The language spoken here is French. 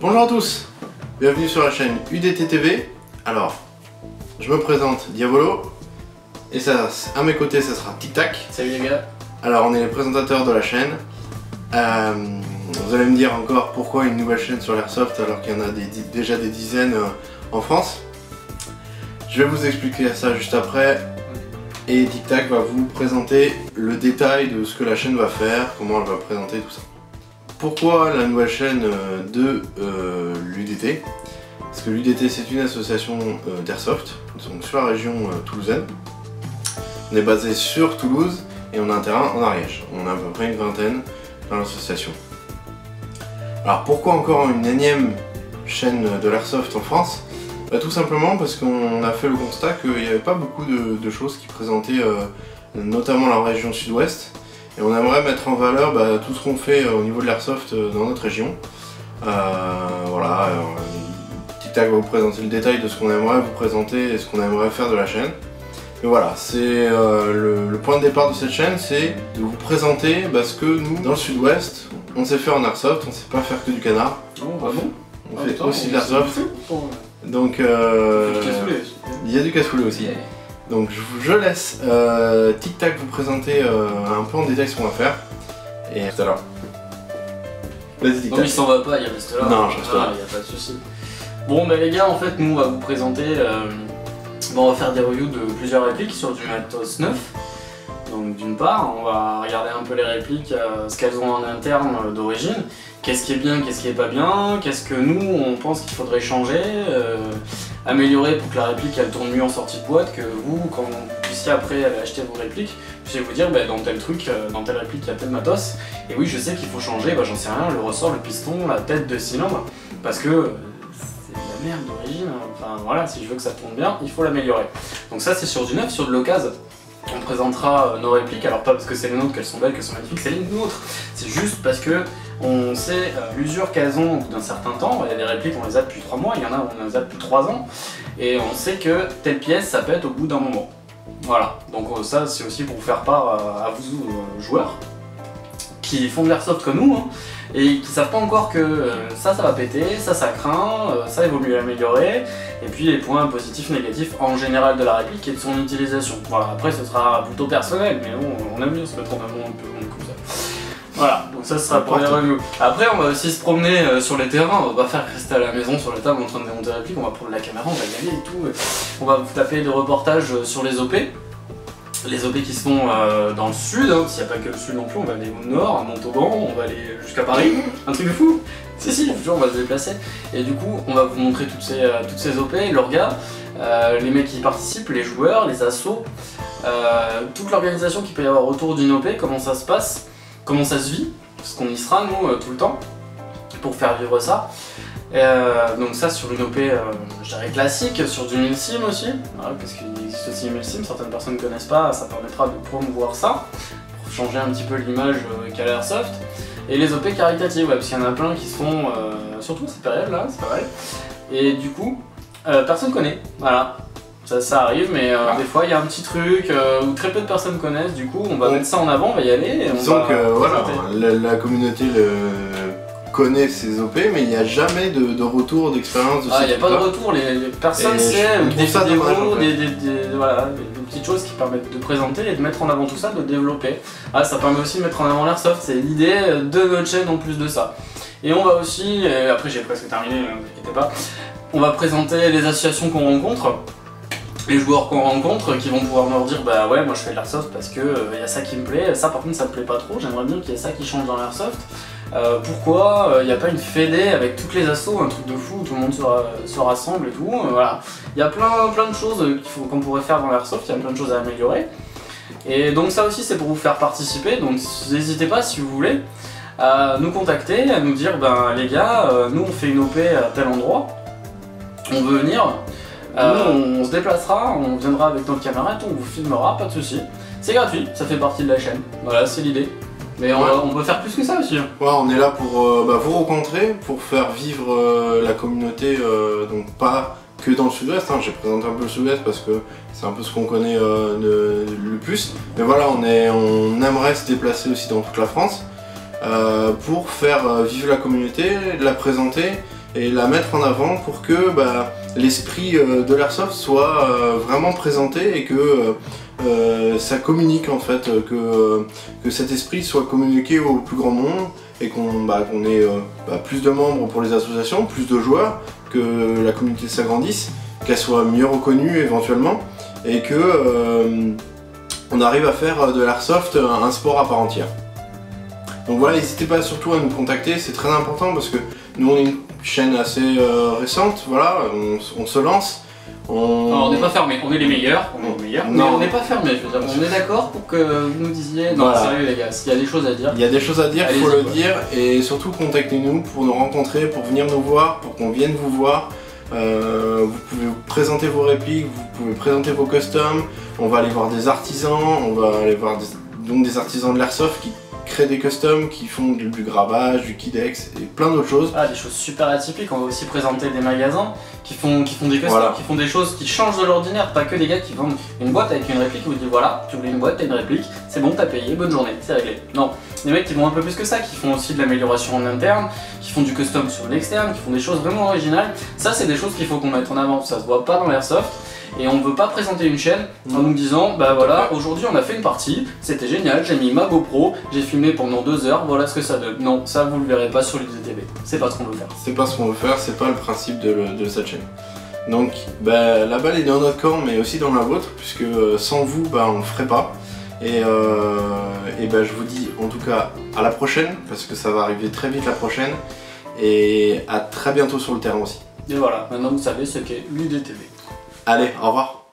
Bonjour à tous, bienvenue sur la chaîne UDT TV. Alors, je me présente, Diavolo, et ça, à mes côtés, ça sera Tic Tac. Salut les gars. Alors, on est les présentateurs de la chaîne. Vous allez me dire encore pourquoi une nouvelle chaîne sur l'airsoft alors qu'il y en a déjà des dizaines en France. Je vais vous expliquer ça juste après. Et Tic Tac va vous présenter le détail de ce que la chaîne va faire, comment elle va présenter tout ça. Pourquoi la nouvelle chaîne de l'UDT? Parce que l'UDT c'est une association d'airsoft, donc sur la région toulousaine. On est basé sur Toulouse et on a un terrain en Ariège. On a à peu près une vingtaine dans l'association. Alors pourquoi encore une énième chaîne de l'airsoft en France? Tout simplement parce qu'on a fait le constat qu'il n'y avait pas beaucoup de choses qui présentaient notamment la région sud-ouest. Et on aimerait mettre en valeur tout ce qu'on fait au niveau de l'airsoft dans notre région. Voilà, Tic Tac va vous présenter le détail de ce qu'on aimerait vous présenter et ce qu'on aimerait faire de la chaîne. Mais voilà, c'est le point de départ de cette chaîne, c'est de vous présenter ce que nous, dans le sud-ouest, on sait faire en airsoft, on sait pas faire que du canard. On fait aussi de l'airsoft. Donc il y a du cassoulet aussi. Donc je laisse Tic Tac vous présenter un peu en détail ce qu'on va faire. Et tout à l'heure. Vas-y Tic Tac. Non mais il s'en va pas, il reste là. Non, je reste là. Il n'y a pas de souci. Bon les gars, en fait nous on va vous présenter, on va faire des reviews de plusieurs répliques sur du matos neuf. Donc d'une part, on va regarder un peu les répliques, ce qu'elles ont en interne d'origine. Qu'est-ce qui est bien, qu'est-ce qui est pas bien, qu'est-ce que nous on pense qu'il faudrait changer, améliorer pour que la réplique elle tourne mieux en sortie de boîte, que vous, quand vous puissiez après aller acheter vos répliques, puissiez vous dire dans tel truc, dans telle réplique il y a tel matos, et oui je sais qu'il faut changer, j'en sais rien, le ressort, le piston, la tête de cylindre, parce que c'est de la merde d'origine, enfin voilà, si je veux que ça tourne bien, il faut l'améliorer. Donc ça c'est sur du neuf, sur de l'occasion. On présentera nos répliques, alors pas parce que c'est les nôtres qu'elles sont belles, qu'elles sont magnifiques, c'est les nôtres, c'est juste parce que on sait l'usure qu'elles ont au bout d'un certain temps. Il y a des répliques on les a depuis 3 mois, il y en a on les a depuis 3 ans, et on sait que telle pièce ça pète au bout d'un moment. Voilà, donc ça c'est aussi pour vous faire part à vous joueurs qui font de l'airsoft comme nous, et qui savent pas encore que ça va péter, ça craint, ça il vaut mieux l'améliorer, et puis les points positifs, négatifs en général de la réplique et de son utilisation. Voilà, après ce sera plutôt personnel, mais bon, on aime bien se mettre en avant un peu comme ça. Voilà, donc ça sera pour les reviews. Après on va aussi se promener sur les terrains, on va pas faire rester à la maison sur la table en train de démonter la réplique, on va prendre la caméra, on va y aller et tout. On va vous taper des reportages sur les OP. Les OP qui se font dans le sud, s'il n'y a pas que le sud non plus, on va aller au nord, à Montauban, on va aller jusqu'à Paris, un truc de fou. Si, toujours on va se déplacer. Et du coup, on va vous montrer toutes ces OP, l'orga, les mecs qui y participent, les joueurs, les assos, toute l'organisation qu'il peut y avoir autour d'une OP, comment ça se passe, comment ça se vit, parce qu'on y sera nous tout le temps, pour faire vivre ça. Donc ça sur une OP je dirais classique, sur du milsim aussi, voilà, parce qu'il existe aussi milsim, certaines personnes ne connaissent pas, ça permettra de promouvoir ça, pour changer un petit peu l'image qu'a l'airsoft. Et les OP caritatives, parce qu'il y en a plein qui se font, surtout cette période là, c'est pas mal. Et du coup, personne connaît, voilà. Ça arrive, mais des fois il y a un petit truc où très peu de personnes connaissent, du coup on va mettre ça en avant, on va y aller. Et disons que voilà, la communauté connaît ces OP, mais il n'y a jamais de retour d'expérience de il n'y a pas de retour, les personnes savent, des vidéos, des petites choses qui permettent de présenter et de mettre en avant tout ça, de développer. Ça permet aussi de mettre en avant l'airsoft, c'est l'idée de notre chaîne en plus de ça. Et on va aussi, et après j'ai presque terminé, ne vous inquiétez pas, on va présenter les associations qu'on rencontre, les joueurs qu'on rencontre qui vont pouvoir leur dire ouais moi je fais de l'airsoft parce que y a ça qui me plaît, ça par contre ça me plaît pas trop, j'aimerais bien qu'il y ait ça qui change dans l'airsoft. Pourquoi il n'y a pas une fédé avec toutes les assos, un truc de fou, tout le monde se rassemble et tout, voilà. Il y a plein de choses qu'on pourrait faire dans l'airsoft, il y a plein de choses à améliorer. Et donc ça aussi c'est pour vous faire participer, donc n'hésitez pas si vous voulez à nous contacter, à nous dire les gars, nous on fait une OP à tel endroit, on veut venir. On se déplacera, on viendra avec notre caméra, on vous filmera, pas de soucis. C'est gratuit, ça fait partie de la chaîne, voilà c'est l'idée. Mais on peut faire plus que ça aussi. Ouais, on est là pour vous rencontrer, pour faire vivre la communauté, donc pas que dans le sud-ouest, j'ai présenté un peu le sud-ouest parce que c'est un peu ce qu'on connaît le plus. Mais voilà, on aimerait se déplacer aussi dans toute la France pour faire vivre la communauté, la présenter et la mettre en avant pour que l'esprit de l'airsoft soit vraiment présenté et que ça communique en fait, que cet esprit soit communiqué au plus grand nombre et qu'on ait plus de membres pour les associations, plus de joueurs, que la communauté s'agrandisse, qu'elle soit mieux reconnue éventuellement et que on arrive à faire de l'airsoft un sport à part entière. Donc voilà, n'hésitez pas surtout à nous contacter, c'est très important parce que nous on est une chaîne assez récente, voilà, on se lance. Alors, on n'est pas fermé, on est les meilleurs, mais on n'est pas fermé, je veux dire, on est d'accord pour que vous nous disiez, non voilà. Sérieux les gars, s'il y a des choses à dire. Il y a des choses à dire, il faut le dire, et surtout contactez-nous pour nous rencontrer, pour venir nous voir, pour qu'on vienne vous voir. Vous pouvez présenter vos répliques, vous pouvez présenter vos customs, on va aller voir des artisans, on va aller voir des artisans de l'airsoft qui créent des customs, qui font du gravage, du kidex et plein d'autres choses. Ah, des choses super atypiques, on va aussi présenter des magasins qui font des customs, voilà. Qui font des choses qui changent de l'ordinaire, pas que des gars qui vendent une boîte avec une réplique, vous dites voilà, tu voulais une boîte, t'as une réplique, c'est bon, t'as payé, bonne journée, c'est réglé. Non, des mecs qui vont un peu plus que ça, qui font aussi de l'amélioration en interne, qui font du custom sur l'externe, qui font des choses vraiment originales. Ça, c'est des choses qu'il faut qu'on mette en avant, ça se voit pas dans l'airsoft. Et on ne veut pas présenter une chaîne en nous disant bah voilà, aujourd'hui on a fait une partie, c'était génial, j'ai mis ma GoPro, j'ai filmé pendant 2 heures, voilà ce que ça donne. Non, ça vous le verrez pas sur l'IDTV, c'est pas ce qu'on veut faire. C'est pas ce qu'on veut faire, c'est pas le principe de cette chaîne. Donc la balle est dans notre camp mais aussi dans la vôtre, puisque sans vous on le ferait pas. Et je vous dis en tout cas à la prochaine, parce que ça va arriver très vite la prochaine, et à très bientôt sur le terrain aussi. Et voilà, maintenant vous savez ce qu'est l'IDTV. Allez, au revoir.